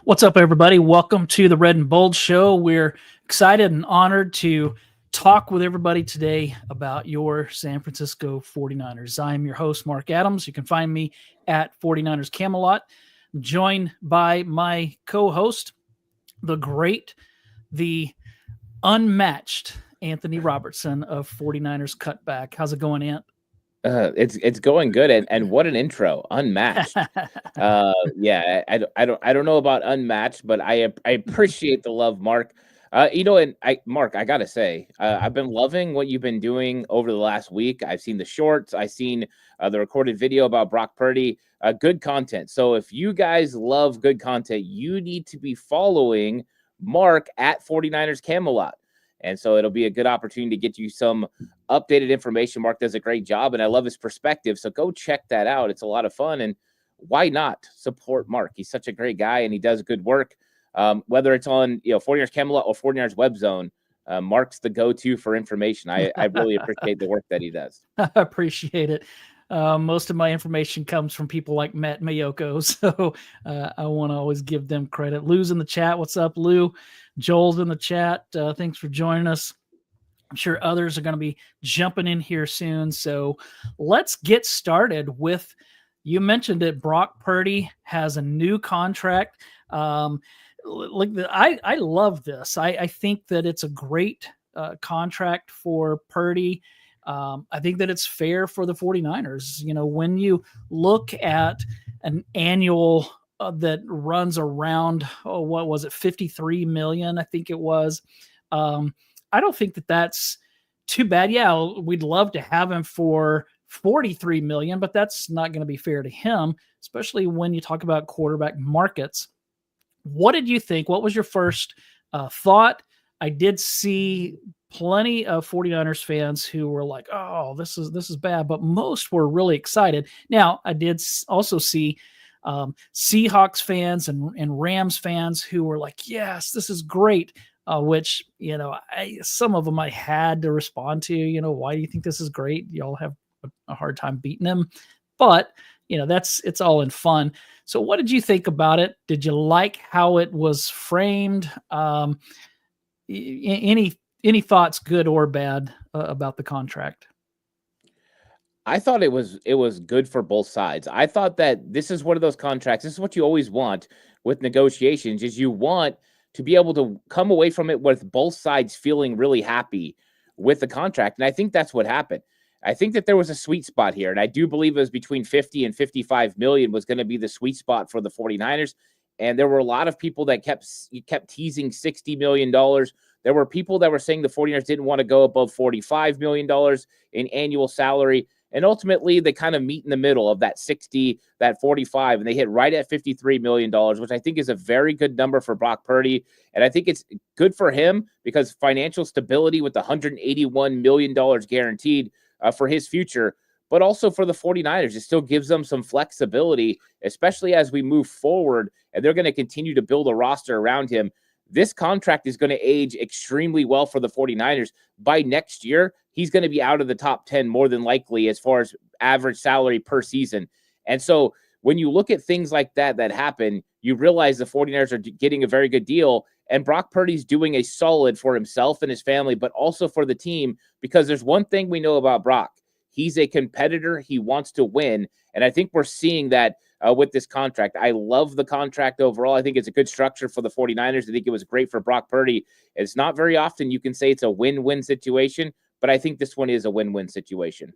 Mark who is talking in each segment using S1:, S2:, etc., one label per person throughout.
S1: What's up, everybody? Welcome to the Red and Bold Show. We're excited and honored to talk with everybody today about your San Francisco 49ers. I'm your host, Marc Adams. You can find me at 49ers Camelot. I'm joined by my co-host, the great, the unmatched Anthony Robertson of 49ers Cutback. How's it going, Ant?
S2: It's going good, and what an intro, unmatched. Yeah, I don't know about unmatched, but I appreciate the love, Marc. Marc, I gotta say, I've been loving what you've been doing over the last week. I've seen the shorts, I've seen the recorded video about Brock Purdy. Good content. So if you guys love good content, you need to be following Marc at 49ers Camelot. And so it'll be a good opportunity to get you some updated information. Marc does a great job, and I love his perspective. So go check that out. It's a lot of fun, and why not support Marc? He's such a great guy, and he does good work. Whether it's on 49ers Camelot or 49ers Web Zone, Marc's the go-to for information. I really appreciate the work that he does.
S1: I appreciate it. Most of my information comes from people like Matt Mayoko, so I want to always give them credit. Lou's in the chat. What's up, Lou? Joel's in the chat. Thanks for joining us. I'm sure others are going to be jumping in here soon. So let's get started with, you mentioned it, Brock Purdy has a new contract. I love this. I think that it's a great contract for Purdy. I think that it's fair for the 49ers. You know, when you look at an annual that runs around, what was it, 53 million, I think it was. I don't think that that's too bad. Yeah, we'd love to have him for 43 million, but that's not going to be fair to him, especially when you talk about quarterback markets. What did you think? What was your first thought? I did see plenty of 49ers fans who were like, oh, this is bad, but most were really excited. Now, I did also see Seahawks fans and Rams fans who were like, yes, this is great, which, some of them I had to respond to, why do you think this is great? Y'all have a hard time beating them. But, it's all in fun. So what did you think about it? Did you like how it was framed? Any thoughts, good or bad, about the contract?
S2: I thought it was good for both sides. I thought that this is one of those contracts. This is what you always want with negotiations, is you want to be able to come away from it with both sides feeling really happy with the contract. And I think that's what happened. I think that there was a sweet spot here. And I do believe it was between 50 and 55 million was going to be the sweet spot for the 49ers. And there were a lot of people that kept teasing $60 million. There were people that were saying the 49ers didn't want to go above $45 million in annual salary. And ultimately, they kind of meet in the middle of that 60, that 45, and they hit right at $53 million, which I think is a very good number for Brock Purdy. And I think it's good for him because financial stability with the $181 million guaranteed for his future, but also for the 49ers, it still gives them some flexibility, especially as we move forward, and they're going to continue to build a roster around him. This contract is going to age extremely well for the 49ers. By next year, he's going to be out of the top 10 more than likely as far as average salary per season. And so when you look at things like that happen, you realize the 49ers are getting a very good deal. And Brock Purdy's doing a solid for himself and his family, but also for the team, because there's one thing we know about Brock. He's a competitor. He wants to win. And I think we're seeing that with this contract. I love the contract overall. I think it's a good structure for the 49ers. I think it was great for Brock Purdy. It's not very often you can say it's a win-win situation, but I think this one is a win-win situation.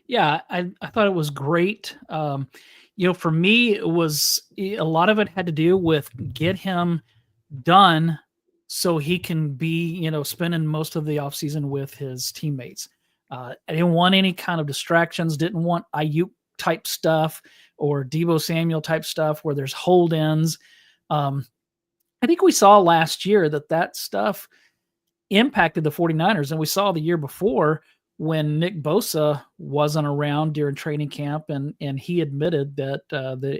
S1: Yeah, I thought it was great. For me, it was a lot of it had to do with get him done so he can be, spending most of the offseason with his teammates. I didn't want any kind of distractions, didn't want Ayuk type stuff or Deebo Samuel type stuff where there's hold-ins. I think we saw last year that stuff impacted the 49ers, and we saw the year before when Nick Bosa wasn't around during training camp, and he admitted that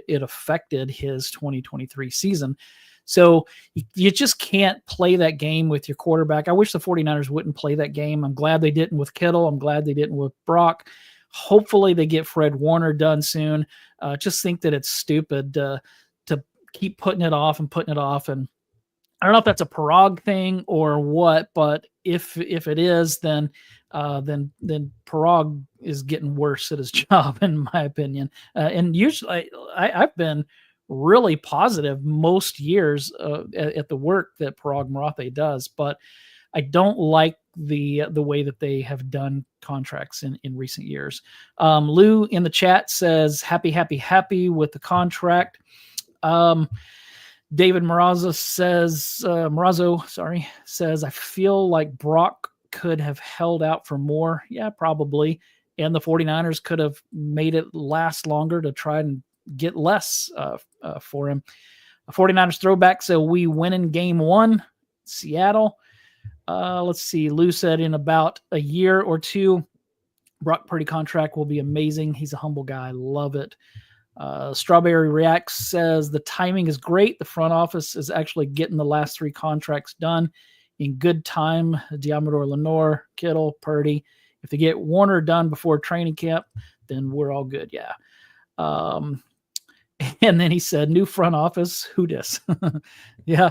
S1: it affected his 2023 season. So you just can't play that game with your quarterback. I wish the 49ers wouldn't play that game. I'm glad they didn't with Kittle. I'm glad they didn't with Brock. Hopefully they get Fred Warner done soon. Just think that it's stupid to keep putting it off and putting it off. And I don't know if that's a Parag thing or what, but if it is, then Parag is getting worse at his job, in my opinion. And usually, I've been really positive most years at the work that Parag Marathe does, but I don't like the way that they have done contracts in recent years. Lou in the chat says happy with the contract. David Morazzo says, I feel like Brock could have held out for more. Yeah, probably. And the 49ers could have made it last longer to try and get less for him. A 49ers throwback, so we win in game 1, Seattle. Let's see. Lou said in about a year or two, Brock Purdy contract will be amazing. He's a humble guy. Love it. Strawberry Reacts says the timing is great. The front office is actually getting the last 3 contracts done in good time. Diamador, Lenore, Kittle, Purdy. If they get Warner done before training camp, then we're all good. Yeah. And then he said, new front office. Who dis? Yeah.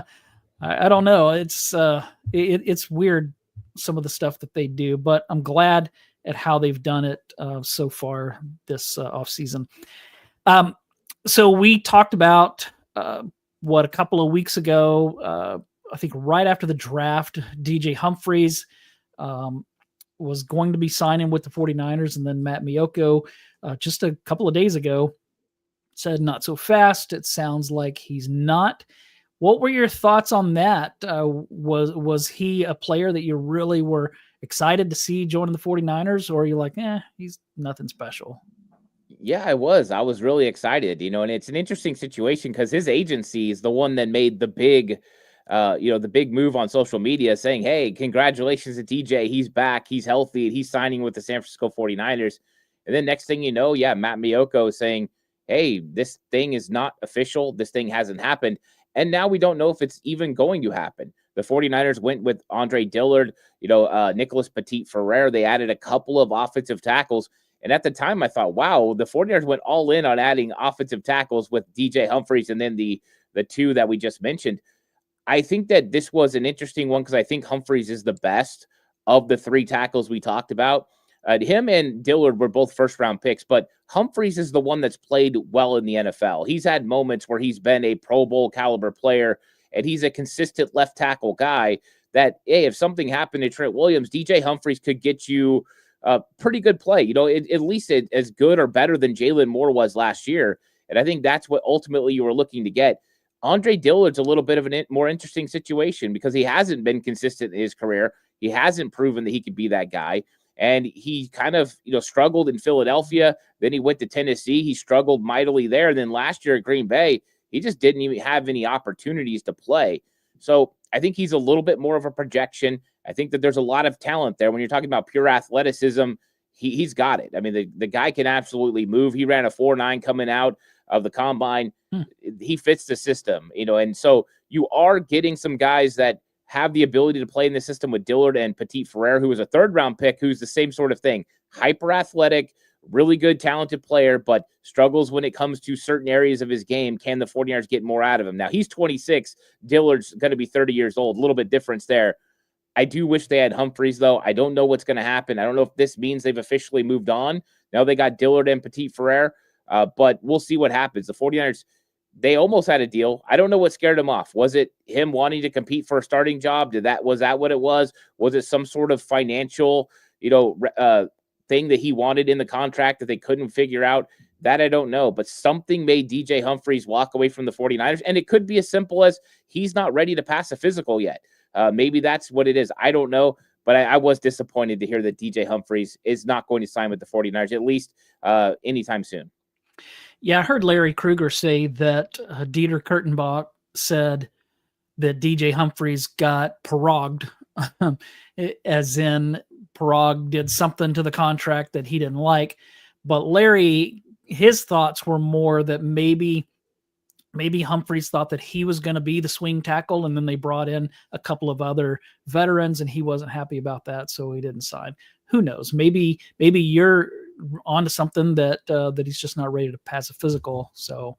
S1: I don't know. It's weird, some of the stuff that they do, but I'm glad at how they've done it so far this offseason. So we talked about a couple of weeks ago, I think right after the draft, DJ Humphries was going to be signing with the 49ers, and then Matt Miyoko just a couple of days ago said not so fast. It sounds like he's not. What were your thoughts on that? Was he a player that you really were excited to see joining the 49ers, or are you like, he's nothing special?
S2: Yeah, I was really excited, and it's an interesting situation because his agency is the one that made the big, the big move on social media saying, hey, congratulations to DJ. He's back. He's healthy. He's signing with the San Francisco 49ers. And then next thing you know, Matt Miyoko is saying, hey, this thing is not official. This thing hasn't happened. And now we don't know if it's even going to happen. The 49ers went with Andre Dillard, Nicholas Petit-Ferrer. They added a couple of offensive tackles. And at the time, I thought, wow, the 49ers went all in on adding offensive tackles with DJ Humphries and then the 2 that we just mentioned. I think that this was an interesting one because I think Humphries is the best of the 3 tackles we talked about. Him and Dillard were both first-round picks, but Humphries is the one that's played well in the NFL. He's had moments where he's been a Pro Bowl caliber player, and he's a consistent left tackle guy that, hey, if something happened to Trent Williams, DJ Humphries could get you pretty good play, at least as good or better than Jalen Moore was last year. And I think that's what ultimately you were looking to get. Andre Dillard's a little bit of a more interesting situation because he hasn't been consistent in his career. He hasn't proven that he could be that guy. And he kind of, struggled in Philadelphia. Then he went to Tennessee. He struggled mightily there. And then last year at Green Bay, he just didn't even have any opportunities to play. So I think he's a little bit more of a projection. I think that there's a lot of talent there. When you're talking about pure athleticism, he's got it. I mean, the guy can absolutely move. He ran a 4.9 coming out of the combine. He fits the system, and so you are getting some guys that have the ability to play in the system with Dillard and Petit-Ferrer, who was a 3rd-round pick, who's the same sort of thing. Hyper athletic, really good, talented player, but struggles when it comes to certain areas of his game. Can the 49ers get more out of him? Now, he's 26. Dillard's going to be 30 years old. A little bit difference there. I do wish they had Humphries, though. I don't know what's going to happen. I don't know if this means they've officially moved on. Now they got Dillard and Petit-Ferrer, but we'll see what happens. The 49ers, they almost had a deal. I don't know what scared him off. Was it him wanting to compete for a starting job? Was that what it was? Was it some sort of financial, thing that he wanted in the contract that they couldn't figure out? That I don't know. But something made DJ Humphries walk away from the 49ers. And it could be as simple as he's not ready to pass a physical yet. Maybe that's what it is. I don't know. But I was disappointed to hear that DJ Humphries is not going to sign with the 49ers, at least anytime soon.
S1: Yeah, I heard Larry Krueger say that Dieter Kurtenbach said that DJ Humphries got parogged, as in Parag did something to the contract that he didn't like. But Larry, his thoughts were more that maybe Humphries thought that he was going to be the swing tackle, and then they brought in a couple of other veterans, and he wasn't happy about that, so he didn't sign. Who knows? Maybe you're onto something that he's just not ready to pass a physical. So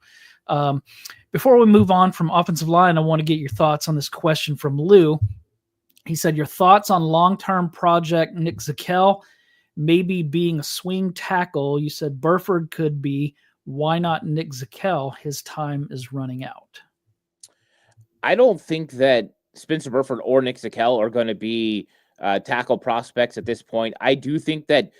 S1: Before we move on from offensive line, I want to get your thoughts on this question from Lou. He said, your thoughts on long-term project Nick Zakelj maybe being a swing tackle. You said Burford could be. Why not Nick Zakelj? His time is running out.
S2: I don't think that Spencer Burford or Nick Zakelj are going to be tackle prospects at this point. I do think that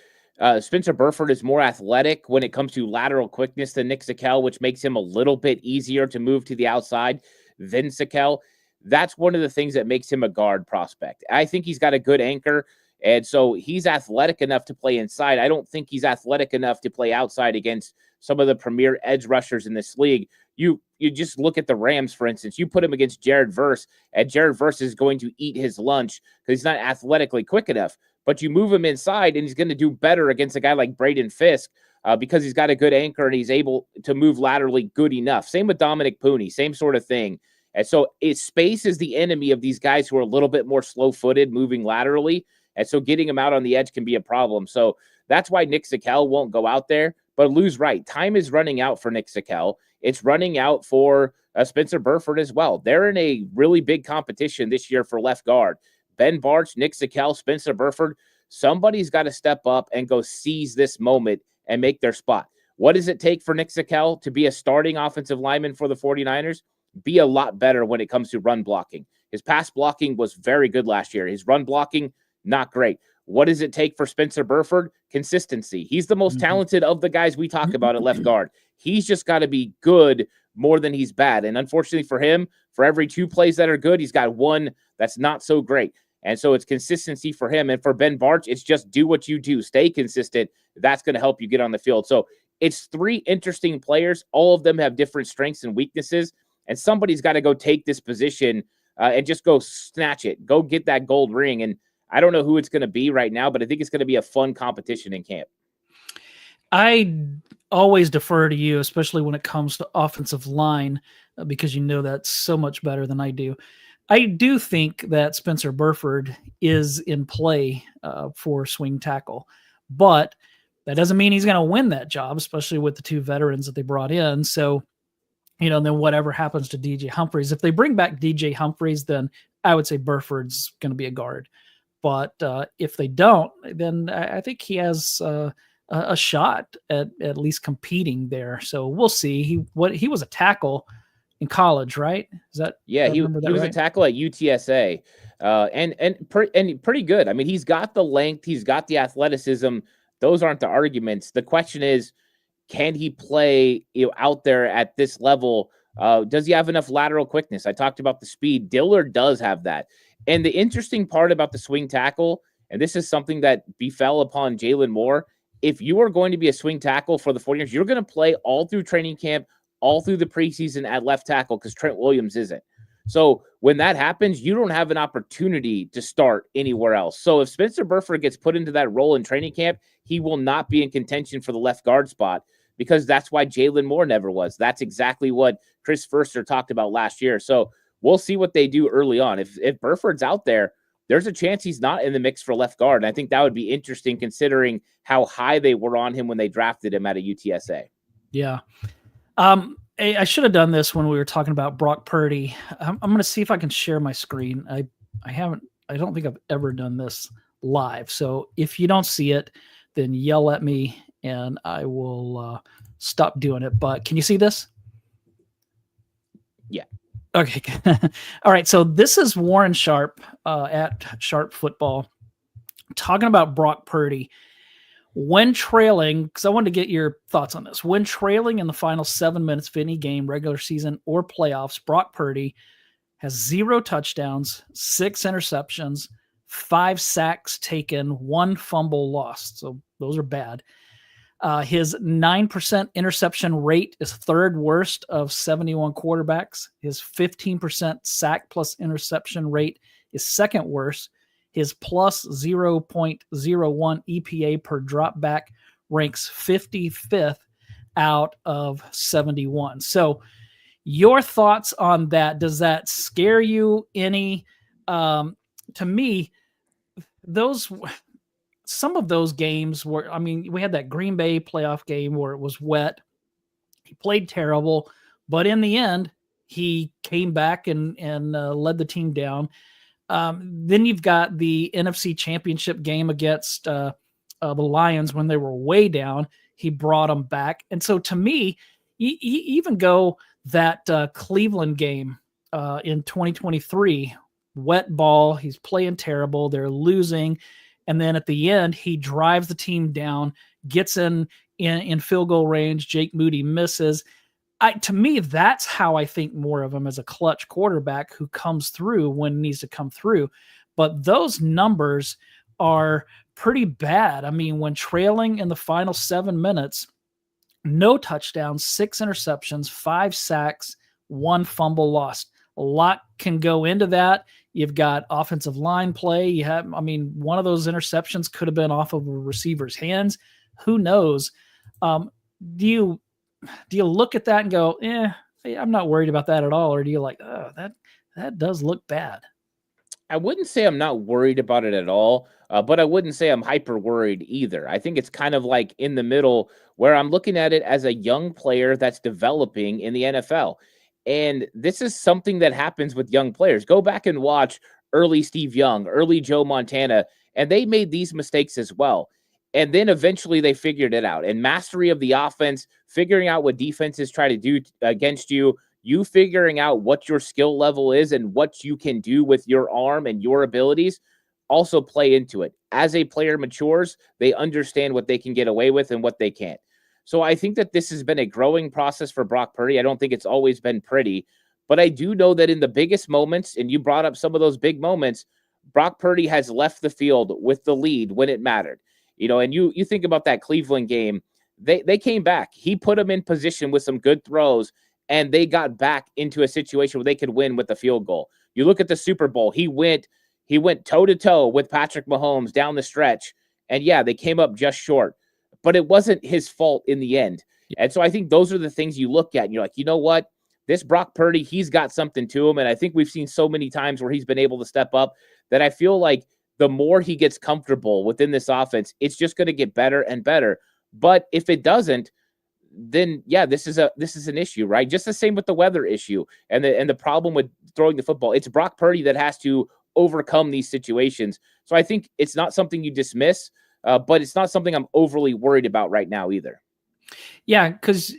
S2: Spencer Burford is more athletic when it comes to lateral quickness than Nick Zakelj, which makes him a little bit easier to move to the outside than Zakelj. That's one of the things that makes him a guard prospect. I think he's got a good anchor, and so he's athletic enough to play inside. I don't think he's athletic enough to play outside against some of the premier edge rushers in this league. You just look at the Rams, for instance. You put him against Jared Verse, and Jared Verse is going to eat his lunch because he's not athletically quick enough. But you move him inside, and he's going to do better against a guy like Braden Fisk because he's got a good anchor and he's able to move laterally good enough. Same with Dominic Pooney, same sort of thing. And so space is the enemy of these guys who are a little bit more slow-footed, moving laterally. And so getting him out on the edge can be a problem. So that's why Nick Zakelj won't go out there. But Lou's right. Time is running out for Nick Zakelj. It's running out for Spencer Burford as well. They're in a really big competition this year for left guard. Ben Bartch, Nick Zakelj, Spencer Burford. Somebody's got to step up and go seize this moment and make their spot. What does it take for Nick Zakelj to be a starting offensive lineman for the 49ers? Be a lot better when it comes to run blocking. His pass blocking was very good last year. His run blocking, not great. What does it take for Spencer Burford? Consistency. He's the most talented of the guys we talk about at left guard. He's just got to be good more than he's bad. And unfortunately for him, for every 2 plays that are good, he's got 1 that's not so great. And so it's consistency for him. And for Ben Bartch, it's just do what you do. Stay consistent. That's going to help you get on the field. So it's 3 interesting players. All of them have different strengths and weaknesses. And somebody's got to go take this position and just go snatch it. Go get that gold ring. And I don't know who it's going to be right now, but I think it's going to be a fun competition in camp.
S1: I always defer to you, especially when it comes to offensive line, because you know that's so much better than I do. I do think that Spencer Burford is in play for swing tackle, but that doesn't mean he's going to win that job, especially with the 2 veterans that they brought in. So, then whatever happens to DJ Humphries, if they bring back DJ Humphries, then I would say Burford's going to be a guard. But if they don't, then I think he has a shot at least competing there. So we'll see. He was a tackle in college, right? Is that
S2: he was right? A tackle at UTSA, and pretty good. I mean, he's got the length, he's got the athleticism. Those aren't the arguments. The question is, can he play out there at this level? Does he have enough lateral quickness? I talked about the speed. Dillard does have that. And the interesting part about the swing tackle, and this is something that befell upon Jalen Moore, if you are going to be a swing tackle for the 49ers, you're going to play all through training camp, all through the preseason at left tackle because Trent Williams isn't. So when that happens, you don't have an opportunity to start anywhere else. So if Spencer Burford gets put into that role in training camp, he will not be in contention for the left guard spot because that's why Jalen Moore never was. That's exactly what Chris Foerster talked about last year. So we'll see what they do early on. If Burford's out there, there's a chance he's not in the mix for left guard. And I think that would be interesting considering how high they were on him when they drafted him at a UTSA.
S1: Yeah. I should have done this when we were talking about Brock Purdy. I'm going to see if I can share my screen. I don't think I've ever done this live. So if you don't see it, then yell at me and I will stop doing it. But can you see this?
S2: Yeah.
S1: Okay. All right. So this is Warren Sharp at Sharp Football talking about Brock Purdy. When trailing, because I wanted to get your thoughts on this. When trailing in the final 7 minutes of any game, regular season or playoffs, Brock Purdy has 0 touchdowns, 6 interceptions, 5 sacks taken, 1 fumble lost. So those are bad. His 9% interception rate is 3rd worst of 71 quarterbacks. His 15% sack plus interception rate is 2nd worst. His plus 0.01 EPA per drop back ranks 55th out of 71. So your thoughts on that? Does that scare you any? To me, some of those games were, we had that Green Bay playoff game where it was wet. He played terrible, But in the end, he came back and led the team down. Then you've got the NFC Championship game against the Lions when they were way down. He brought them back. And so to me, you even go that Cleveland game in 2023, wet ball. He's playing terrible. They're losing. And then at the end, he drives the team down, gets in field goal range. Jake Moody misses. To me, that's how I think more of him as a clutch quarterback who comes through when he needs to come through. But those numbers are pretty bad. I mean, when trailing in the final 7 minutes, no touchdowns, 6 interceptions, 5 sacks, 1 fumble lost. A lot can go into that. You've got offensive line play. One of those interceptions could have been off of a receiver's hands. Who knows? Do you look at that and go, I'm not worried about that at all? Or do you like, oh, that does look bad?
S2: I wouldn't say I'm not worried about it at all, but I wouldn't say I'm hyper worried either. I think it's kind of like in the middle where I'm looking at it as a young player that's developing in the NFL. And this is something that happens with young players. Go back and watch early Steve Young, early Joe Montana, and they made these mistakes as well. And then eventually they figured it out. And mastery of the offense, figuring out what defenses try to do against you, you figuring out what your skill level is and what you can do with your arm and your abilities also play into it. As a player matures, they understand what they can get away with and what they can't. So I think that this has been a growing process for Brock Purdy. I don't think it's always been pretty, but I do know that in the biggest moments, and you brought up some of those big moments, Brock Purdy has left the field with the lead when it mattered. And you think about that Cleveland game, they came back. He put them in position with some good throws, and they got back into a situation where they could win with a field goal. You look at the Super Bowl, he went toe-to-toe with Patrick Mahomes down the stretch, and yeah, they came up just short. But it wasn't his fault in the end. And so I think those are the things you look at, and you're like, you know what? This Brock Purdy, he's got something to him, and I think we've seen so many times where he's been able to step up that I feel like the more he gets comfortable within this offense, it's just going to get better and better. But if it doesn't, then yeah, this is an issue, right? Just the same with the weather issue and the problem with throwing the football. It's Brock Purdy that has to overcome these situations. So I think it's not something you dismiss, but it's not something I'm overly worried about right now either.
S1: Yeah, because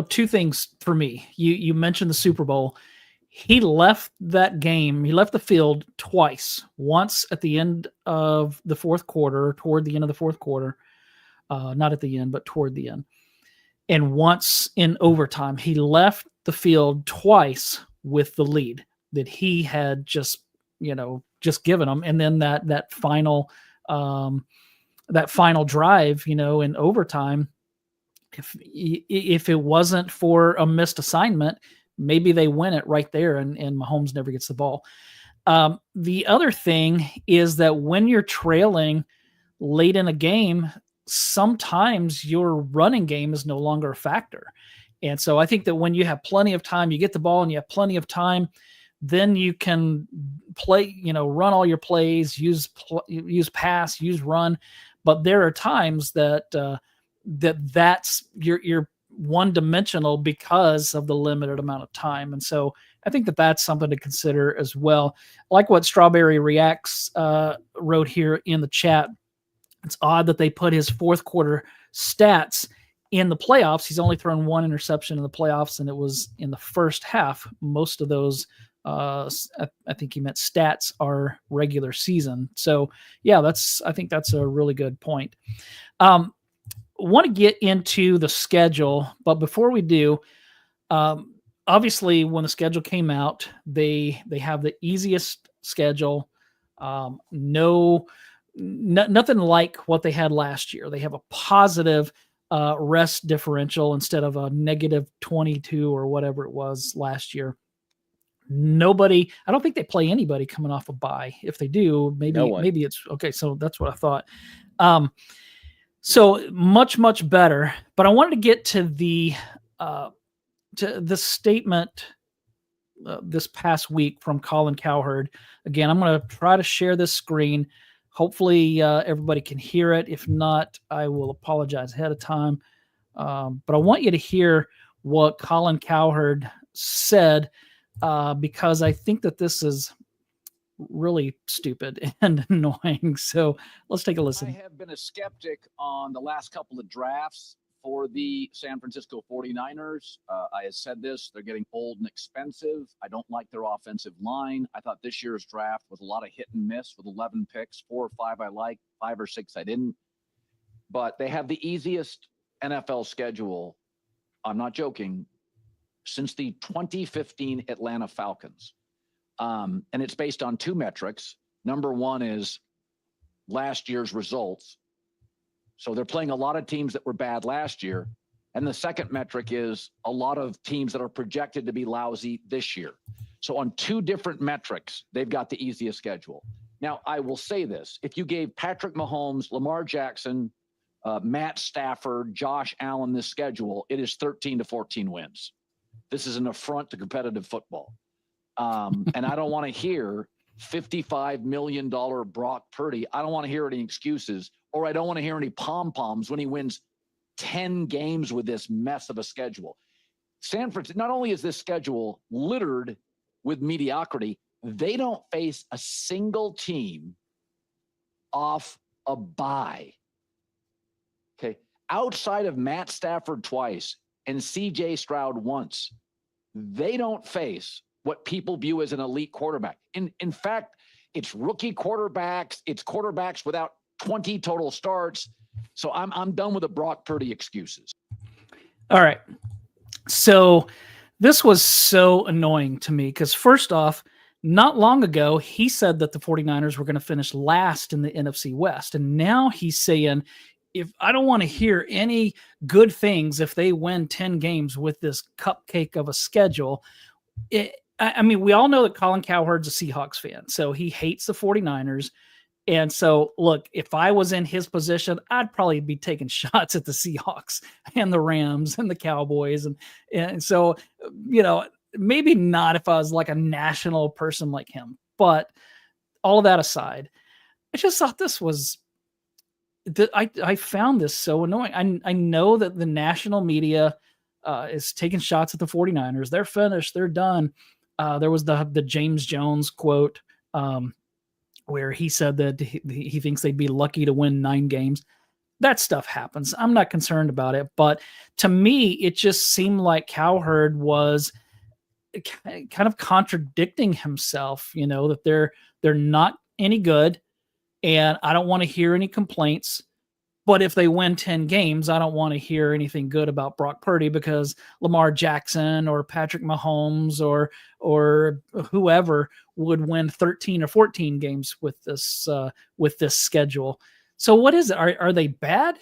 S1: two things for me. You mentioned the Super Bowl. He left that game. He left the field twice. Once at the end of the fourth quarter, toward the end of the fourth quarter. Not at the end, but toward the end. And once in overtime. He left the field twice with the lead that he had just given them. And then that final drive, in overtime, if it wasn't for a missed assignment, maybe they win it right there and Mahomes never gets the ball. The other thing is that when you're trailing late in a game, sometimes your running game is no longer a factor. And so I think that when you have plenty of time, you get the ball and you have plenty of time, then you can play, run all your plays, use pass, use run. But there are times that that's you're one-dimensional because of the limited amount of time. And so I think that that's something to consider as well. Like what Strawberry Reacts wrote here in the chat. It's odd that they put his fourth quarter stats in the playoffs. He's only thrown 1 interception in the playoffs, and it was in the first half. Most of those, I think he meant stats, are regular season. So yeah, I think that's a really good point. Want to get into the schedule, but before we do, obviously when the schedule came out, they have the easiest schedule. Nothing like what they had last year. They have a positive rest differential instead of a negative 22 or whatever it was last year. I don't think they play anybody coming off a bye. If they do, maybe it's okay. So that's what I thought. So much, much better. But I wanted to get to the statement this past week from Colin Cowherd. Again, I'm going to try to share this screen. Hopefully everybody can hear it. If not, I will apologize ahead of time. But I want you to hear what Colin Cowherd said, because I think that this is really stupid and annoying. So let's take a listen.
S3: I have been a skeptic on the last couple of drafts for the San Francisco 49ers. I have said this, they're getting old and expensive. I don't like their offensive line. I thought this year's draft was a lot of hit and miss with 11 picks, 4 or 5 I liked, 5 or 6 I didn't. But they have the easiest NFL schedule, I'm not joking, since the 2015 Atlanta Falcons. And it's based on 2 metrics. Number one is last year's results. So they're playing a lot of teams that were bad last year. And the second metric is a lot of teams that are projected to be lousy this year. So on 2 different metrics, they've got the easiest schedule. Now, I will say this. If you gave Patrick Mahomes, Lamar Jackson, Matt Stafford, Josh Allen this schedule, it is 13 to 14 wins. This is an affront to competitive football. And I don't want to hear $55 million Brock Purdy. I don't want to hear any excuses, or I don't want to hear any pom-poms when he wins 10 games with this mess of a schedule. San Francisco, not only is this schedule littered with mediocrity, they don't face a single team off a bye. Okay. Outside of Matt Stafford twice and CJ Stroud once, they don't face what people view as an elite quarterback. In fact, it's rookie quarterbacks. It's quarterbacks without 20 total starts. So I'm done with the Brock Purdy excuses.
S1: All right. So this was so annoying to me because first off, not long ago, he said that the 49ers were going to finish last in the NFC West. And now he's saying, if I don't want to hear any good things if they win 10 games with this cupcake of a schedule. I mean, we all know that Colin Cowherd's a Seahawks fan, so he hates the 49ers. And so, look, if I was in his position, I'd probably be taking shots at the Seahawks and the Rams and the Cowboys. And so, you know, maybe not if I was like a national person like him. But all of that aside, I just thought this was I found this so annoying. I know that the national media is taking shots at the 49ers. They're finished. They're done. There was the James Jones quote where he said that he thinks they'd be lucky to win 9 games. That stuff happens. I'm not concerned about it. But to me, it just seemed like Cowherd was kind of contradicting himself, you know, that they're not any good. And I don't want to hear any complaints. But if they win 10 games, I don't want to hear anything good about Brock Purdy because Lamar Jackson or Patrick Mahomes or whoever would win 13 or 14 games with this schedule. So what is it? Are they bad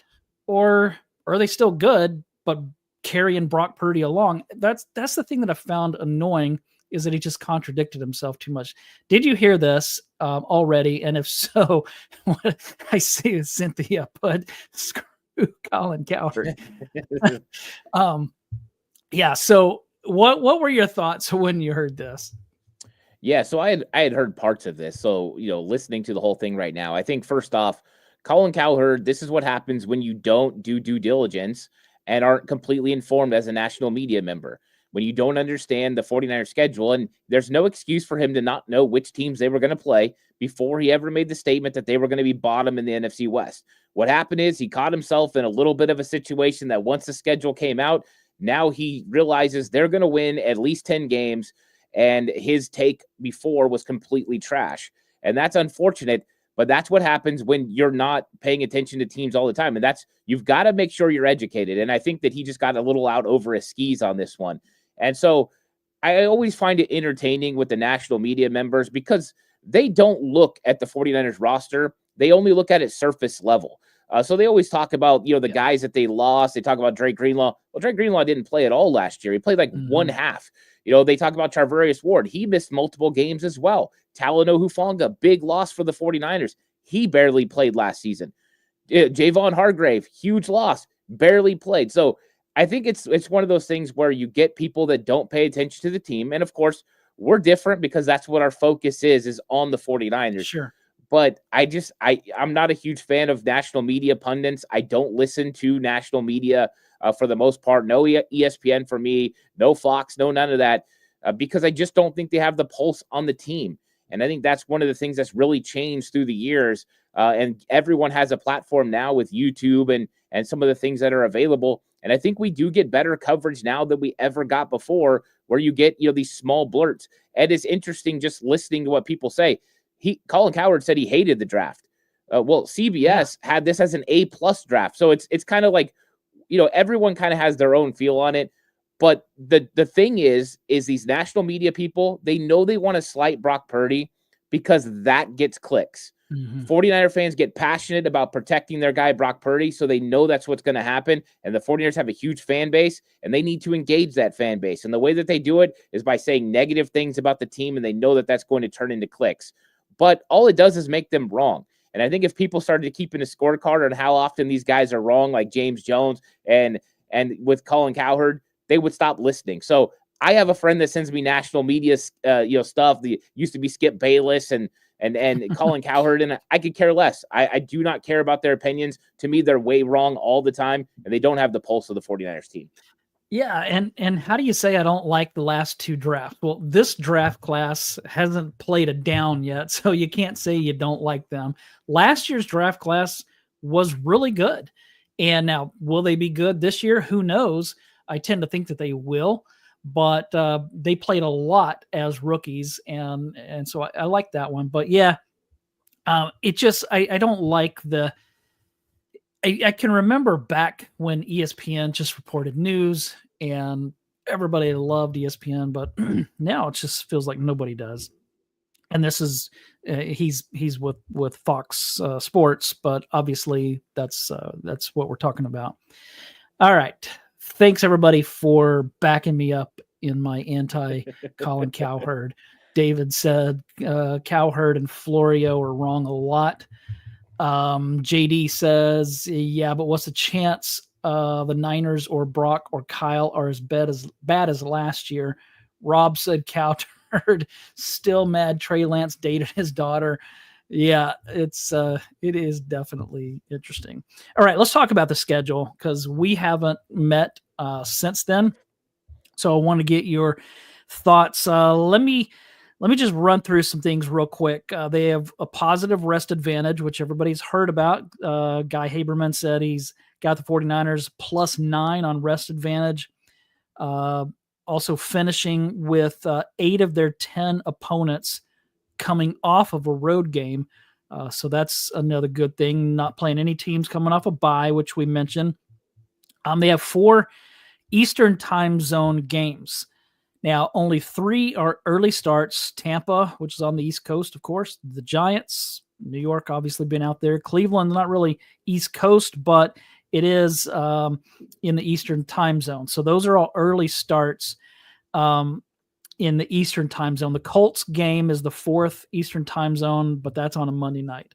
S1: or are they still good but carrying Brock Purdy along? That's the thing that I found annoying, is that he just contradicted himself too much. Did you hear this already? And if so, what I say is Cynthia, but screw Colin Cowherd. Yeah. So what were your thoughts when you heard this?
S2: Yeah, so I had heard parts of this. So, you know, listening to the whole thing right now, I think first off, Colin Cowherd, this is what happens when you don't do due diligence and aren't completely informed as a national media member. When you don't understand the 49ers schedule, and there's no excuse for him to not know which teams they were going to play before he ever made the statement that they were going to be bottom in the NFC West. What happened is he caught himself in a little bit of a situation that once the schedule came out, now he realizes they're going to win at least 10 games, and his take before was completely trash. And that's unfortunate, but that's what happens when you're not paying attention to teams all the time. And you've got to make sure you're educated. And I think that he just got a little out over his skis on this one. And so I always find it entertaining with the national media members because they don't look at the 49ers roster. They only look at it surface level. So they always talk about, you know, the guys that they lost. They talk about Drake Greenlaw. Well, Drake Greenlaw didn't play at all last year. He played like one half. You know, they talk about Charvarius Ward. He missed multiple games as well. Talanoa Hufanga, big loss for the 49ers. He barely played last season. Javon Hargrave, huge loss, barely played. So I think it's one of those things where you get people that don't pay attention to the team. And of course, we're different because that's what our focus is on the 49ers.
S1: Sure.
S2: But I'm not a huge fan of national media pundits. I don't listen to national media for the most part. No ESPN for me, no Fox, no none of that, because I just don't think they have the pulse on the team. And I think that's one of the things that's really changed through the years. And everyone has a platform now with YouTube and some of the things that are available. And I think we do get better coverage now than we ever got before, where you get, these small blurts. And it's interesting just listening to what people say. Colin Cowherd said he hated the draft. Well, CBS had this as an A+ draft. So it's kind of like, everyone kind of has their own feel on it. But the thing is these national media people, they know they want to slight Brock Purdy because that gets clicks. 49er fans get passionate about protecting their guy, Brock Purdy, so they know that's what's going to happen. And the 49ers have a huge fan base, and they need to engage that fan base. And the way that they do it is by saying negative things about the team, and they know that that's going to turn into clicks. But all it does is make them wrong. And I think if people started keeping a scorecard on how often these guys are wrong, like James Jones and with Colin Cowherd, they would stop listening. So I have a friend that sends me national media, stuff. The used to be Skip Bayless and Colin Cowherd, and I could care less. I do not care about their opinions. To me, they're way wrong all the time, and they don't have the pulse of the 49ers team.
S1: Yeah, and how do you say I don't like the last two drafts? Well, this draft class hasn't played a down yet, so you can't say you don't like them. Last year's draft class was really good. And now, will they be good this year? Who knows? I tend to think that they will, but they played a lot as rookies, and so I like that one. But yeah, it just I don't like the. I can remember back when ESPN just reported news and everybody loved ESPN, but now it just feels like nobody does. And this is he's with Fox Sports, but obviously that's what we're talking about. All right. Thanks, everybody, for backing me up in my anti-Colin Cowherd. David said Cowherd and Florio are wrong a lot. JD says, yeah, but what's the chance the Niners or Brock or Kyle are as bad as last year? Rob said Cowherd still mad Trey Lance dated his daughter. Yeah, it is definitely interesting. All right, let's talk about the schedule because we haven't met since then. So I want to get your thoughts. Let me just run through some things real quick. They have a positive rest advantage, which everybody's heard about. Guy Haberman said he's got the 49ers +9 on rest advantage. Also finishing with 8 of their 10 opponents coming off of a road game. So that's another good thing. Not playing any teams coming off a bye, which we mentioned. They have 4 Eastern time zone games. Now, only 3 are early starts. Tampa, which is on the East Coast, of course. The Giants, New York, obviously been out there. Cleveland, not really East Coast, but it is in the Eastern time zone. So those are all early starts in the Eastern time zone. The Colts game is the 4th Eastern time zone, but that's on a Monday night.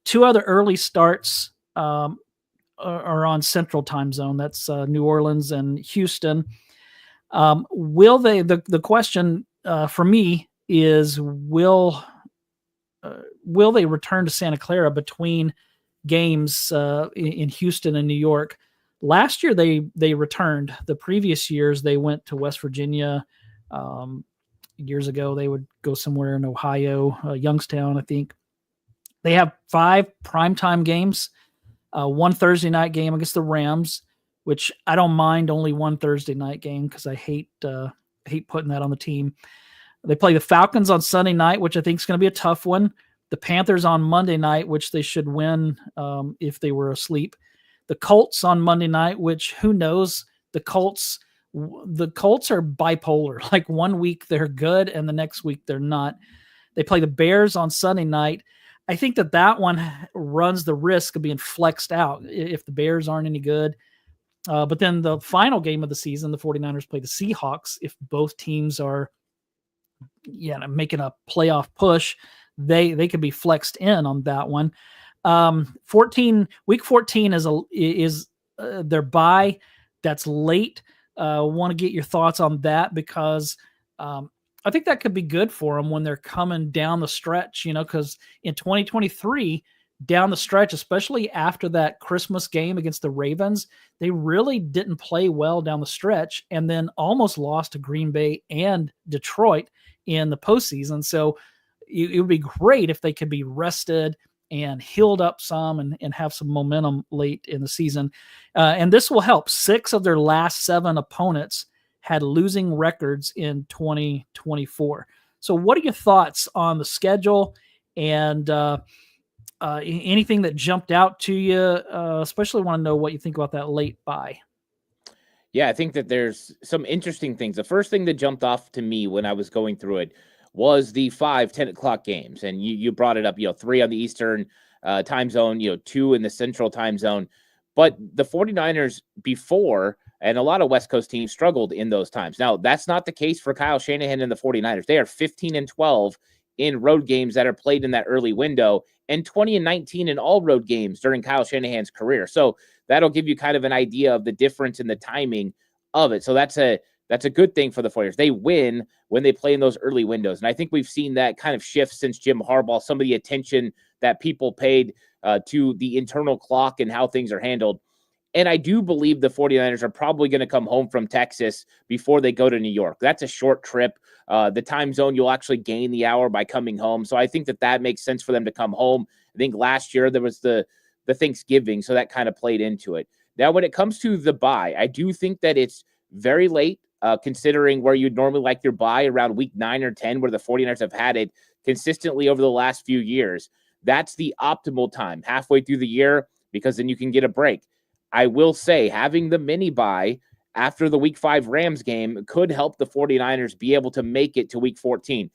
S1: 2 other early starts are on Central time zone. That's New Orleans and Houston. Will they? The question for me is will they return to Santa Clara between games in Houston and New York? Last year they returned. The previous years they went to West Virginia. Years ago they would go somewhere in Ohio, Youngstown, I think. They have 5 primetime games. 1 Thursday night game against the Rams, which I don't mind, only 1 Thursday night game because I hate putting that on the team. They play the Falcons on Sunday night, which I think is going to be a tough one. The Panthers on Monday night, which they should win if they were asleep. The Colts on Monday night, which who knows? The Colts are bipolar. Like one week they're good and the next week they're not. They play the Bears on Sunday night. I think that one runs the risk of being flexed out if the Bears aren't any good. But then the final game of the season, the 49ers play the Seahawks. If both teams are making a playoff push, they could be flexed in on that one. Week 14 is their bye. That's late. Want to get your thoughts on that because I think that could be good for them when they're coming down the stretch, because in 2023, down the stretch, especially after that Christmas game against the Ravens, they really didn't play well down the stretch and then almost lost to Green Bay and Detroit in the postseason. So it would be great if they could be rested and healed up some and have some momentum late in the season. And this will help. 6 of their last 7 opponents had losing records in 2024. So what are your thoughts on the schedule and anything that jumped out to you? Especially want to know what you think about that late bye.
S2: Yeah, I think that there's some interesting things. The first thing that jumped off to me when I was going through it was the 10 o'clock games. And you brought it up, 3 on the Eastern time zone, 2 in the Central time zone. But the 49ers before, and a lot of West Coast teams struggled in those times. Now, that's not the case for Kyle Shanahan and the 49ers. They are 15-12 in road games that are played in that early window, and 20-19 in all road games during Kyle Shanahan's career. So that'll give you kind of an idea of the difference in the timing of it. So that's a good thing for the 49ers. They win when they play in those early windows. And I think we've seen that kind of shift since Jim Harbaugh, some of the attention that people paid to the internal clock and how things are handled. And I do believe the 49ers are probably going to come home from Texas before they go to New York. That's a short trip. The time zone, you'll actually gain the hour by coming home. So I think that makes sense for them to come home. I think last year there was the Thanksgiving, so that kind of played into it. Now, when it comes to the bye, I do think that it's very late, considering where you'd normally like your bye around week 9 or 10, where the 49ers have had it consistently over the last few years. That's the optimal time, halfway through the year, because then you can get a break. I will say having the mini bye after the week 5 Rams game could help the 49ers be able to make it to week 14.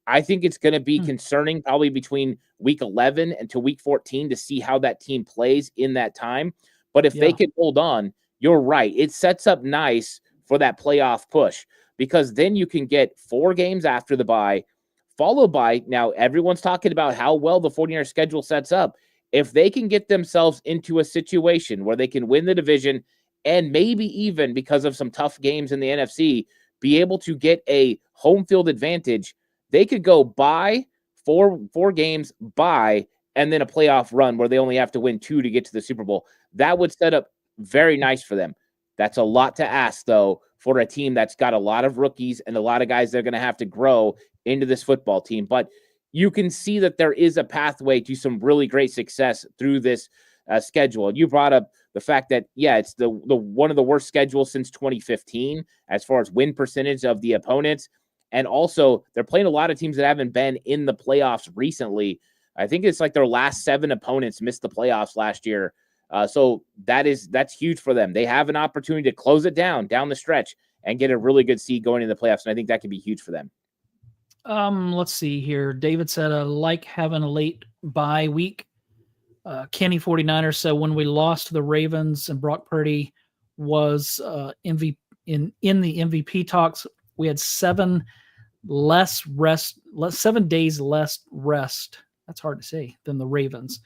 S2: I think it's going to be concerning probably between week 11 and to week 14 to see how that team plays in that time. But if they can hold on, you're right. It sets up nice for that playoff push, because then you can get 4 games after the bye, followed by, now everyone's talking about how well the 49ers schedule sets up. If they can get themselves into a situation where they can win the division and maybe even because of some tough games in the NFC, be able to get a home field advantage, they could go bye, four games, bye, and then a playoff run where they only have to win 2 to get to the Super Bowl. That would set up very nice for them. That's a lot to ask, though, for a team that's got a lot of rookies and a lot of guys they're going to have to grow into this football team. But you can see that there is a pathway to some really great success through this schedule. You brought up the fact that, it's the one of the worst schedules since 2015 as far as win percentage of the opponents. And also, they're playing a lot of teams that haven't been in the playoffs recently. I think it's like their last 7 opponents missed the playoffs last year. So that's huge for them. They have an opportunity to close it down the stretch and get a really good seed going into the playoffs. And I think that could be huge for them.
S1: Let's see here. David said, I like having a late bye week. Kenny 49ers said, when we lost to the Ravens and Brock Purdy was MVP in the MVP talks, we had 7 days less rest. That's hard to say, than the Ravens.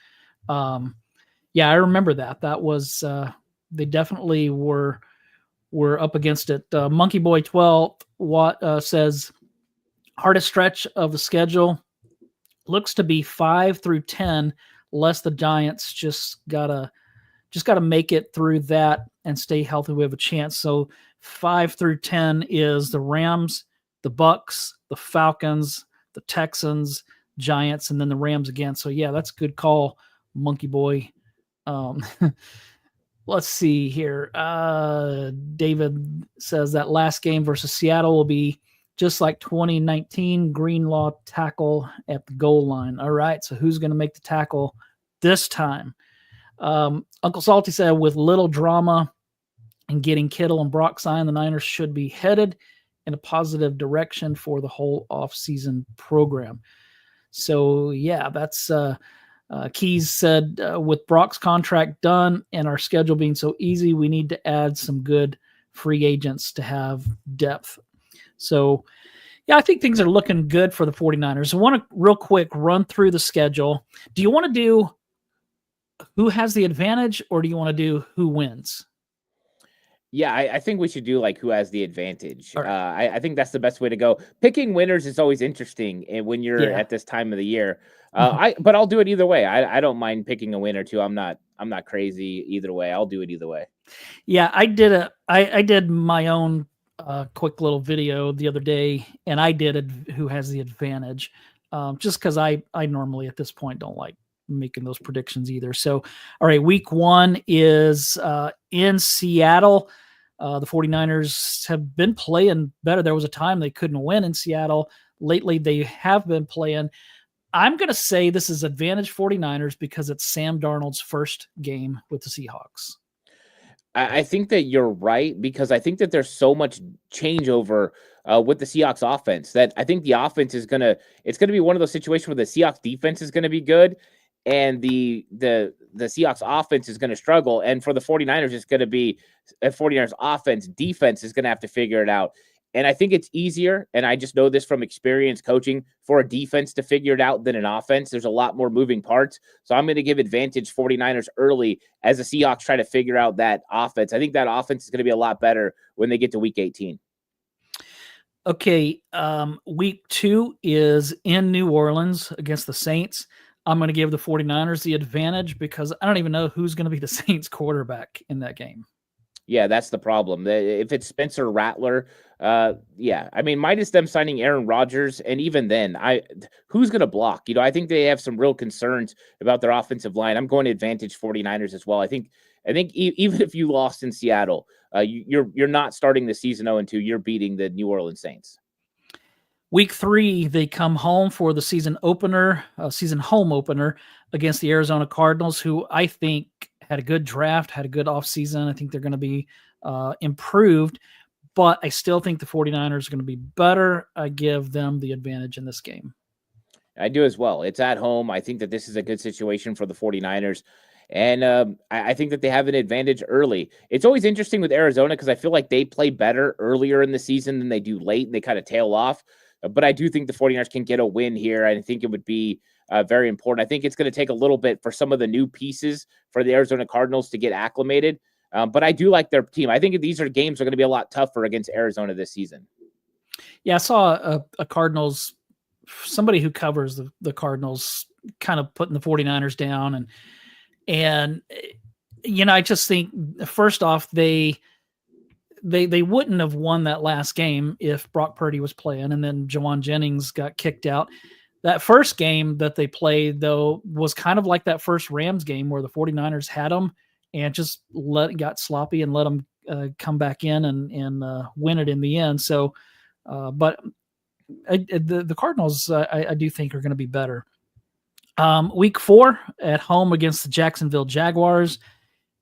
S1: I remember that. That was they definitely were up against it. Monkey Boy 12 says, hardest stretch of the schedule looks to be 5 through 10, less the Giants. Just gotta make it through that and stay healthy. We have a chance. So 5 through 10 is the Rams, the Bucks, the Falcons, the Texans, Giants, and then the Rams again. So that's a good call, Monkey Boy. Let's see here. David says that last game versus Seattle will be just like 2019, Greenlaw tackle at the goal line. All right, so who's going to make the tackle this time? Uncle Salty said, with little drama and getting Kittle and Brock signed, the Niners should be headed in a positive direction for the whole offseason program. So, that's Keys said, with Brock's contract done and our schedule being so easy, we need to add some good free agents to have depth. So, I think things are looking good for the 49ers. I want to real quick run through the schedule. Do you want to do who has the advantage, or do you want to do who wins?
S2: Yeah, I think we should do like who has the advantage.
S1: All right.
S2: I think that's the best way to go. Picking winners is always interesting when you're
S1: Yeah.
S2: at this time of the year.
S1: Mhm.
S2: But I'll do it either way. I don't mind picking a winner too. I'm not crazy either way. I'll do it either way.
S1: Yeah, I did my own quick little video the other day, and I did who has the advantage, just because I normally at this point don't like making those predictions either. So, all right, week 1 is in Seattle. The 49ers have been playing better. There was a time they couldn't win in Seattle. Lately, they have been playing. I'm going to say this is advantage 49ers because it's Sam Darnold's first game with the Seahawks.
S2: I think that you're right because I think that there's so much changeover with the Seahawks offense that I think the offense is it's gonna be one of those situations where the Seahawks defense is gonna be good and the Seahawks offense is gonna struggle. And for the 49ers, it's gonna be a 49ers offense defense is gonna have to figure it out. And I think it's easier, and I just know this from experience coaching, for a defense to figure it out than an offense. There's a lot more moving parts. So I'm going to give advantage 49ers early as the Seahawks try to figure out that offense. I think that offense is going to be a lot better when they get to week 18.
S1: Okay, week 2 is in New Orleans against the Saints. I'm going to give the 49ers the advantage because I don't even know who's going to be the Saints quarterback in that game.
S2: Yeah, that's the problem. If it's Spencer Rattler, yeah, I mean, minus them signing Aaron Rodgers, and even then, who's going to block? I think they have some real concerns about their offensive line. I'm going to advantage 49ers as well. I think even if you lost in Seattle, you're not starting the season 0-2. You're beating the New Orleans Saints.
S1: Week 3, they come home for the season home opener against the Arizona Cardinals, who I think had a good draft, had a good offseason. I think they're going to be improved, but I still think the 49ers are going to be better. I give them the advantage in this game.
S2: I do as well. It's at home. I think that this is a good situation for the 49ers. And I think that they have an advantage early. It's always interesting with Arizona because I feel like they play better earlier in the season than they do late, and they kind of tail off. But I do think the 49ers can get a win here. I think it would be very important. I think it's going to take a little bit for some of the new pieces for the Arizona Cardinals to get acclimated. But I do like their team. I think these games are going to be a lot tougher against Arizona this season.
S1: Yeah, I saw a Cardinals, somebody who covers the Cardinals, kind of putting the 49ers down. And I just think, first off, they wouldn't have won that last game if Brock Purdy was playing, and then Jawan Jennings got kicked out. That first game that they played, though, was kind of like that first Rams game where the 49ers had them and just got sloppy and let them come back in and win it in the end. So, but the Cardinals, I do think, are going to be better. Week 4 at home against the Jacksonville Jaguars.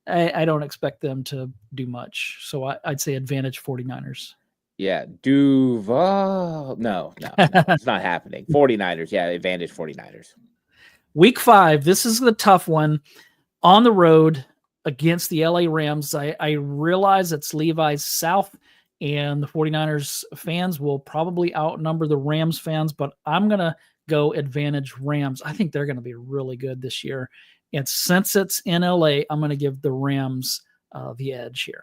S1: I don't expect them to do much. So I'd say advantage 49ers.
S2: Yeah. Duval. No, it's not happening. 49ers. Yeah. Advantage 49ers.
S1: Week 5. This is the tough one on the road against the LA Rams. I realize it's Levi's South and the 49ers fans will probably outnumber the Rams fans, but I'm going to go advantage Rams. I think they're going to be really good this year. And since it's in LA, I'm going to give the Rams the edge here.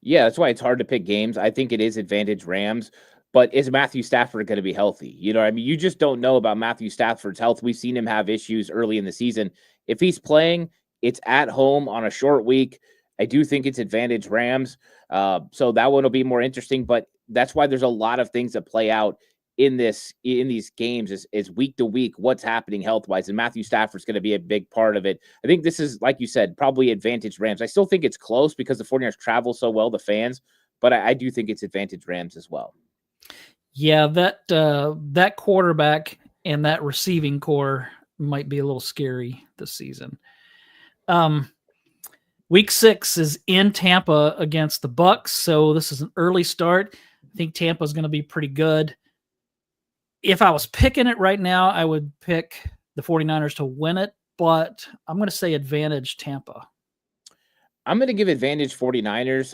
S2: Yeah, that's why it's hard to pick games. I think it is advantage Rams, but is Matthew Stafford going to be healthy? I mean, you just don't know about Matthew Stafford's health. We've seen him have issues early in the season. If he's playing, it's at home on a short week. I do think it's advantage Rams. So that one will be more interesting, but that's why there's a lot of things that play out in these games is week to week, what's happening health-wise, and Matthew Stafford's going to be a big part of it. I think this is, like you said, probably advantage Rams. I still think it's close because the 49ers travel so well, the fans, but I do think it's advantage Rams as well.
S1: Yeah, that quarterback and that receiving core might be a little scary this season. Week 6 is in Tampa against the Bucs, so this is an early start. I think Tampa is going to be pretty good. If I was picking it right now, I would pick the 49ers to win it, but I'm going to say advantage Tampa.
S2: I'm going to give advantage 49ers.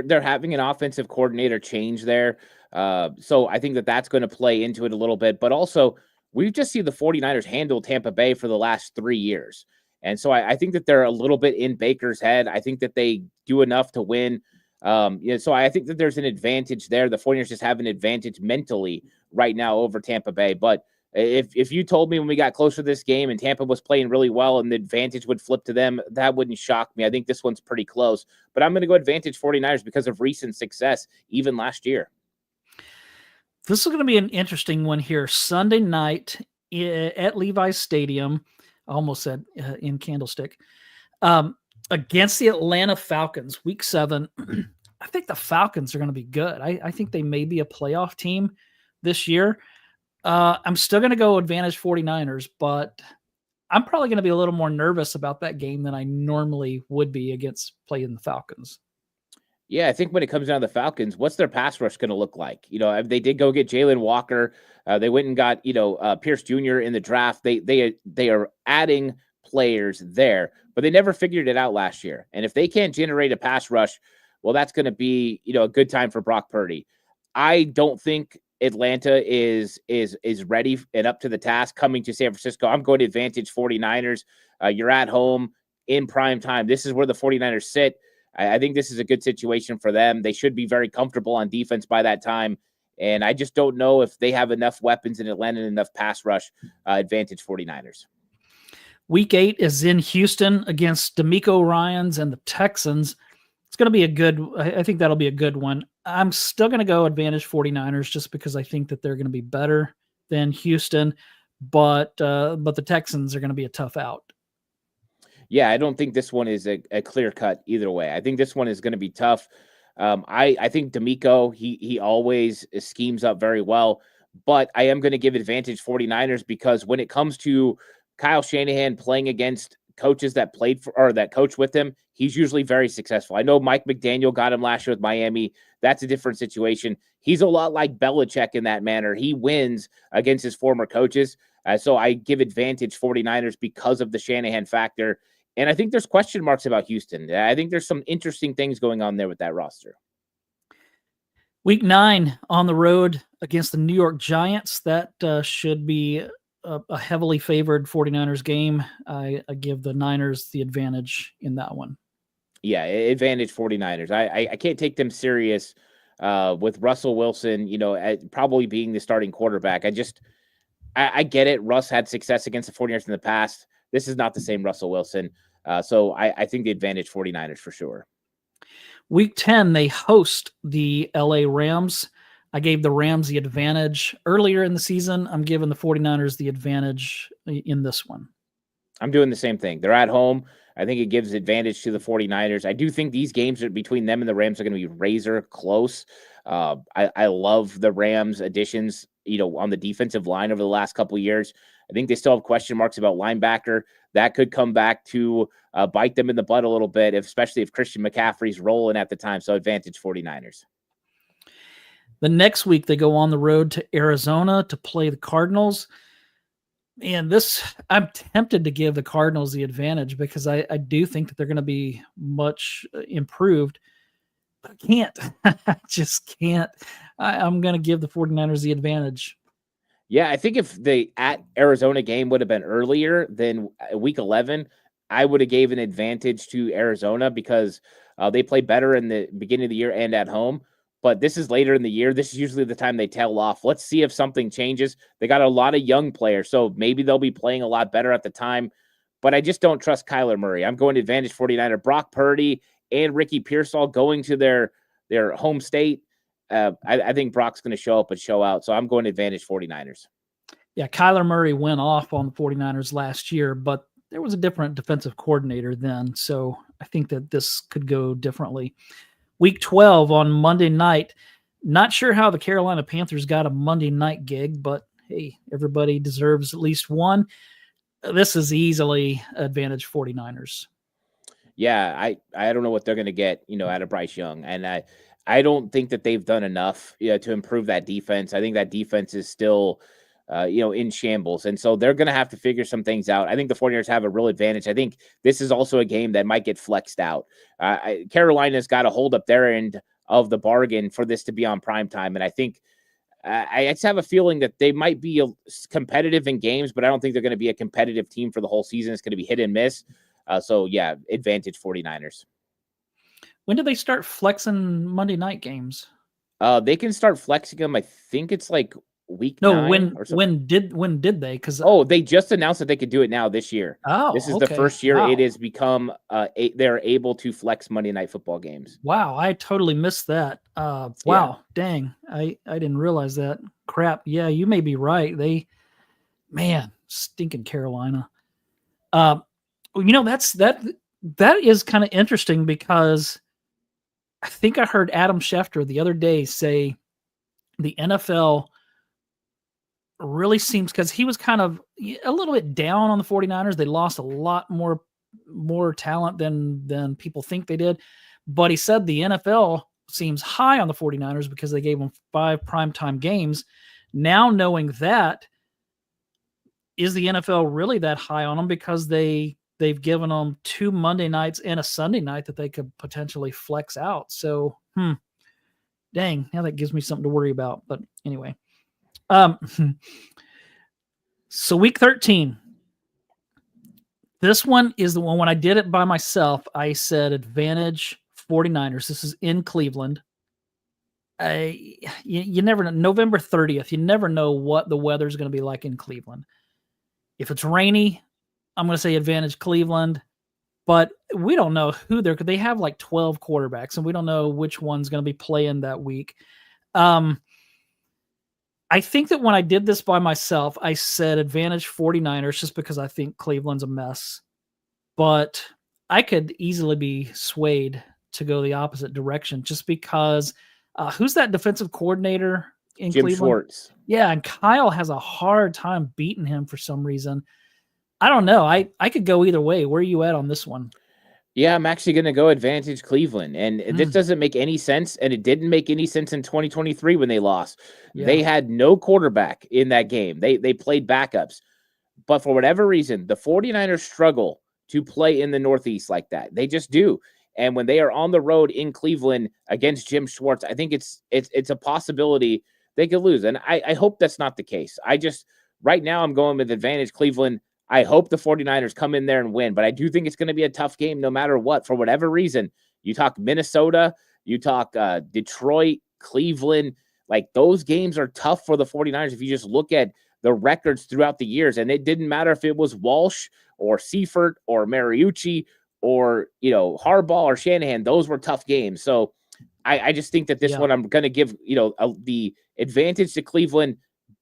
S2: They're having an offensive coordinator change there. So I think that's going to play into it a little bit, but also we've just seen the 49ers handle Tampa Bay for the last 3 years. And so I think that they're a little bit in Baker's head. I think that they do enough to win. So I think that there's an advantage there. The 49ers just have an advantage mentally right now over Tampa Bay. But if you told me when we got closer to this game and Tampa was playing really well and the advantage would flip to them, that wouldn't shock me. I think this one's pretty close. But I'm going to go advantage 49ers because of recent success, even last year.
S1: This is going to be an interesting one here. Sunday night at Levi's Stadium, I almost said in Candlestick, against the Atlanta Falcons, Week 7. I think the Falcons are going to be good. I think they may be a playoff team this year. I'm still going to go advantage 49ers, but I'm probably going to be a little more nervous about that game than I normally would be against playing the Falcons.
S2: Yeah, I think when it comes down to the Falcons, what's their pass rush going to look like? They did go get Jalen Walker. They went and got, Pierce Jr. in the draft. They are adding players there, but they never figured it out last year. And if they can't generate a pass rush, well, that's going to be, a good time for Brock Purdy. I don't think Atlanta is ready and up to the task coming to San Francisco. I'm going to advantage 49ers. You're at home in prime time. This is where the 49ers sit. I think this is a good situation for them. They should be very comfortable on defense by that time. And I just don't know if they have enough weapons in Atlanta and enough pass rush. Advantage 49ers.
S1: Week 8 is in Houston against DeMeco Ryans and the Texans. It's going to be I think that'll be a good one. I'm still going to go advantage 49ers just because I think that they're going to be better than Houston, but the Texans are going to be a tough out.
S2: Yeah, I don't think this one is a clear cut either way. I think this one is going to be tough. I think DeMeco, he always schemes up very well, but I am going to give advantage 49ers because when it comes to Kyle Shanahan playing against coaches that played for or that coach with him, he's usually very successful. I know Mike McDaniel got him last year with Miami. That's a different situation. He's a lot like Belichick in that manner. He wins against his former coaches. So I give advantage 49ers because of the Shanahan factor. And I think there's question marks about Houston. I think there's some interesting things going on there with that roster.
S1: Week 9 on the road against the New York Giants. That should be a heavily favored 49ers game. I give the Niners the advantage in that one.
S2: Yeah, advantage 49ers. I can't take them serious with Russell Wilson, probably being the starting quarterback. I get it. Russ had success against the 49ers in the past. This is not the same Russell Wilson. So I think the advantage 49ers for sure.
S1: Week 10, they host the LA Rams. I gave the Rams the advantage earlier in the season. I'm giving the 49ers the advantage in this one. I'm
S2: doing the same thing. They're at home. I think it gives advantage to the 49ers. I do think these games between them and the Rams are going to be razor close. I love the Rams additions, on the defensive line over the last couple of years. I think they still have question marks about linebacker. That could come back to bite them in the butt a little bit, especially if Christian McCaffrey's rolling at the time. So advantage 49ers.
S1: The next week, they go on the road to Arizona to play the Cardinals. And I'm tempted to give the Cardinals the advantage because I do think that they're going to be much improved. But I can't. I just can't. I'm going to give the 49ers the advantage.
S2: Yeah, I think if the at Arizona game would have been earlier than week 11, I would have gave an advantage to Arizona because they play better in the beginning of the year and at home. But this is later in the year. This is usually the time they tail off. Let's see if something changes. They got a lot of young players, so maybe they'll be playing a lot better at the time. But I just don't trust Kyler Murray. I'm going to advantage 49er. Brock Purdy and Ricky Pearsall going to their home state. I think Brock's going to show up and show out. So I'm going to advantage 49ers.
S1: Yeah, Kyler Murray went off on the 49ers last year, but there was a different defensive coordinator then. So I think that this could go differently. Week 12 on Monday night. Not sure how the Carolina Panthers got a Monday night gig, but hey, everybody deserves at least one. This is easily advantage 49ers.
S2: Yeah, I don't know what they're going to get, out of Bryce Young. And I don't think that they've done enough to improve that defense. I think that defense is still, in shambles. And so they're going to have to figure some things out. I think the 49ers have a real advantage. I think this is also a game that might get flexed out. Carolina's got to hold up their end of the bargain for this to be on primetime. And I think I just have a feeling that they might be competitive in games, but I don't think they're going to be a competitive team for the whole season. It's going to be hit and miss. So, yeah, advantage 49ers.
S1: When did they start flexing Monday night games?
S2: They can start flexing them. I think it's like week
S1: No,
S2: 9 or something.
S1: when did they? Because
S2: They just announced that they could do it now this year. This is the
S1: okay.
S2: first year
S1: Wow.
S2: it has become they're able to flex Monday Night Football games.
S1: Wow, I totally missed that. Wow, dang, I didn't realize that. Crap. Yeah, you may be right. Stinking Carolina. That is kind of interesting because I think I heard Adam Schefter the other day say the NFL really seems, because he was kind of a little bit down on the 49ers. They lost a lot more talent than people think they did. But he said the NFL seems high on the 49ers because they gave them 5 primetime games. Now knowing that, is the NFL really that high on them because they've given them 2 Monday nights and a Sunday night that they could potentially flex out? So, dang, now that gives me something to worry about. But anyway, so week 13. This one is the one when I did it by myself. I said advantage 49ers. This is in Cleveland. You never know. November 30th, you never know what the weather is going to be like in Cleveland. If it's rainy, I'm going to say advantage Cleveland, but we don't know who they're, because they have like 12 quarterbacks, and we don't know which one's going to be playing that week. I think that when I did this by myself, I said advantage 49ers just because I think Cleveland's a mess. But I could easily be swayed to go the opposite direction just because who's that defensive coordinator in
S2: Jim
S1: Cleveland?
S2: Schwartz.
S1: Yeah, and Kyle has a hard time beating him for some reason. I don't know. I could go either way. Where are you at on this one?
S2: Yeah, I'm actually going to go advantage Cleveland. And this doesn't make any sense. And it didn't make any sense in 2023 when they lost. Yeah. They had no quarterback in that game. They played backups. But for whatever reason, the 49ers struggle to play in the Northeast like that. They just do. And when they are on the road in Cleveland against Jim Schwartz, I think it's a possibility they could lose. And I hope that's not the case. Right now I'm going with advantage Cleveland. I hope the 49ers come in there and win, but I do think it's going to be a tough game no matter what. For whatever reason, you talk Minnesota, you talk Detroit, Cleveland, like those games are tough for the 49ers if you just look at the records throughout the years. And it didn't matter if it was Walsh or Seifert or Mariucci or, Harbaugh or Shanahan. Those were tough games. So I just think that this one I'm going to give, the advantage to Cleveland.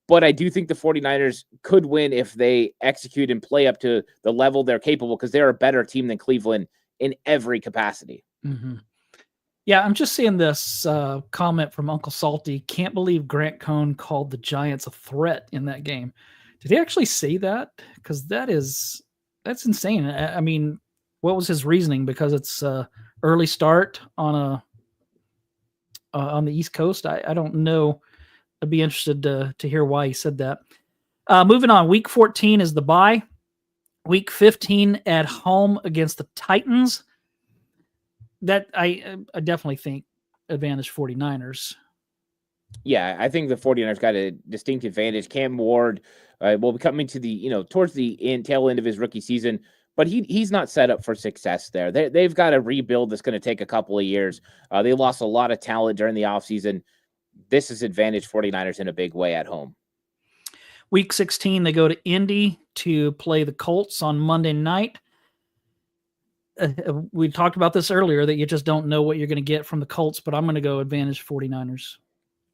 S2: But I do think the 49ers could win if they execute and play up to the level they're capable, because they're a better team than Cleveland in every capacity.
S1: Mm-hmm. Yeah, I'm just seeing this comment from Uncle Salty. Can't believe Grant Cohn called the Giants a threat in that game. Did he actually say that? Because that's insane. I mean, what was his reasoning? Because it's early start on the East Coast. I don't know. I'd be interested to hear why he said that. Moving on, week 14 is the bye. Week 15 at home against the Titans. That I definitely think advantage 49ers.
S2: Yeah, I think the 49ers got a distinct advantage. Cam Ward will be coming to the, towards the tail end of his rookie season, but he's not set up for success there. They've got a rebuild that's going to take a couple of years. They lost a lot of talent during the offseason. This is advantage 49ers in a big way at home.
S1: Week 16, they go to Indy to play the Colts on Monday night. We talked about this earlier, that you just don't know what you're going to get from the Colts, but I'm going to go advantage 49ers.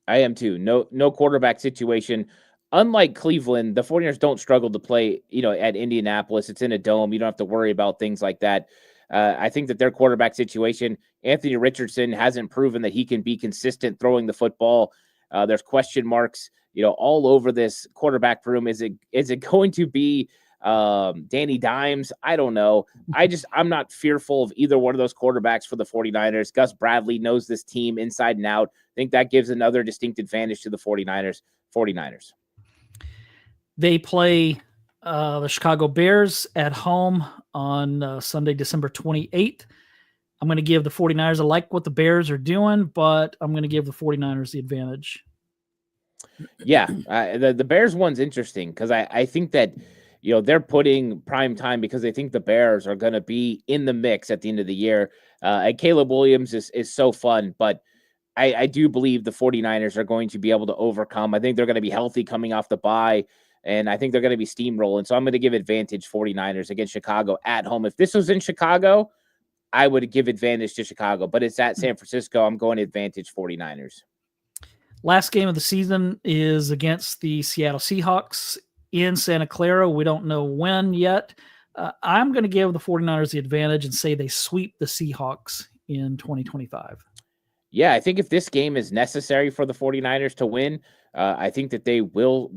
S2: I am too. No quarterback situation. Unlike Cleveland, the 49ers don't struggle to play, at Indianapolis. It's in a dome. You don't have to worry about things like that. I think that their quarterback situation, Anthony Richardson hasn't proven that he can be consistent throwing the football. There's question marks, all over this quarterback room. Is it going to be Danny Dimes? I don't know. I'm not fearful of either one of those quarterbacks for the 49ers. Gus Bradley knows this team inside and out. I think that gives another distinct advantage to the 49ers.
S1: They play the Chicago Bears at home on Sunday, December 28th. I'm going to give the 49ers, I like what the Bears are doing, but I'm going to give the 49ers the advantage.
S2: Yeah, the Bears one's interesting because I think that, they're putting prime time because they think the Bears are going to be in the mix at the end of the year. And Caleb Williams is so fun, but I do believe the 49ers are going to be able to overcome. I think they're going to be healthy coming off the bye, and I think they're going to be steamrolling. So I'm going to give advantage 49ers against Chicago at home. If this was in Chicago, I would give advantage to Chicago, but it's at San Francisco. I'm going advantage 49ers.
S1: Last game of the season is against the Seattle Seahawks in Santa Clara. We don't know when yet. I'm going to give the 49ers the advantage and say they sweep the Seahawks in 2025.
S2: Yeah, I think if this game is necessary for the 49ers to win, I think that they will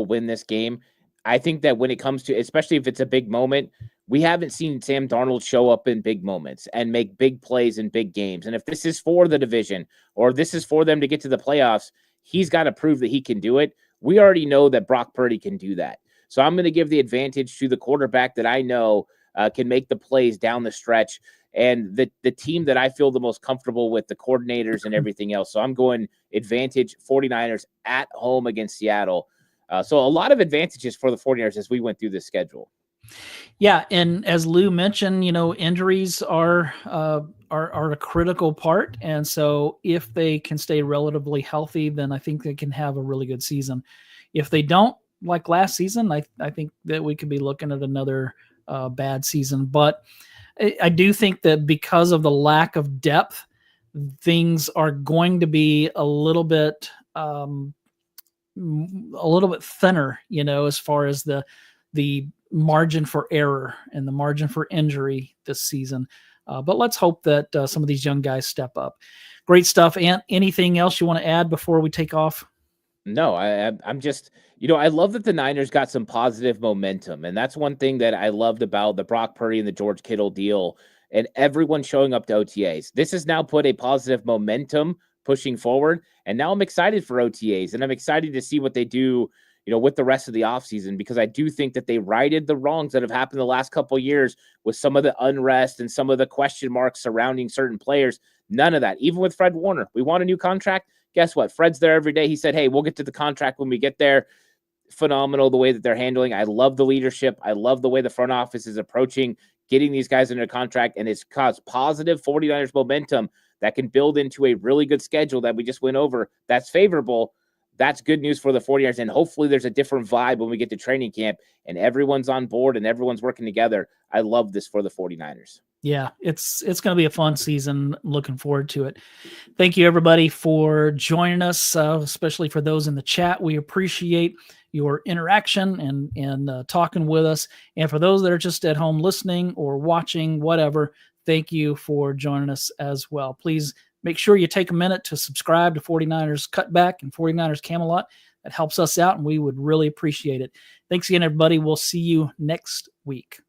S2: win this game. I think that when it comes to, especially if it's a big moment, we haven't seen Sam Darnold show up in big moments and make big plays in big games. And if this is for the division or this is for them to get to the playoffs, he's got to prove that he can do it. We already know that Brock Purdy can do that. So I'm going to give the advantage to the quarterback that I know can make the plays down the stretch, and the team that I feel the most comfortable with, the coordinators and everything else. So I'm going advantage 49ers at home against Seattle. So a lot of advantages for the 49ers as we went through this schedule.
S1: Yeah, and as Lou mentioned, injuries are a critical part, and so if they can stay relatively healthy, then I think they can have a really good season. If they don't, like last season, I think that we could be looking at another bad season. But I do think that because of the lack of depth, things are going to be a little bit thinner, as far as the margin for error and the margin for injury this season. But let's hope that some of these young guys step up. Great stuff. Ant, anything else you want to add before we take off?
S2: No, I'm just, I love that the Niners got some positive momentum. And that's one thing that I loved about the Brock Purdy and the George Kittle deal and everyone showing up to OTAs. This has now put a positive momentum pushing forward. And now I'm excited for OTAs, and I'm excited to see what they do, with the rest of the offseason, because I do think that they righted the wrongs that have happened the last couple of years with some of the unrest and some of the question marks surrounding certain players. None of that. Even with Fred Warner, we want a new contract. Guess what? Fred's there every day. He said, hey, we'll get to the contract when we get there. Phenomenal the way that they're handling. I love the leadership. I love the way the front office is approaching getting these guys into a contract, and it's caused positive 49ers momentum that can build into a really good schedule that we just went over. That's favorable. That's good news for the 49ers, and hopefully there's a different vibe when we get to training camp and everyone's on board and everyone's working together. I love this for the 49ers.
S1: Yeah, it's going to be a fun season. Looking forward to it. Thank you, everybody, for joining us, especially for those in the chat. We appreciate your interaction and talking with us. And for those that are just at home listening or watching, whatever, thank you for joining us as well. Please make sure you take a minute to subscribe to 49ers Cutback and 49ers Camelot. That helps us out, and we would really appreciate it. Thanks again, everybody. We'll see you next week.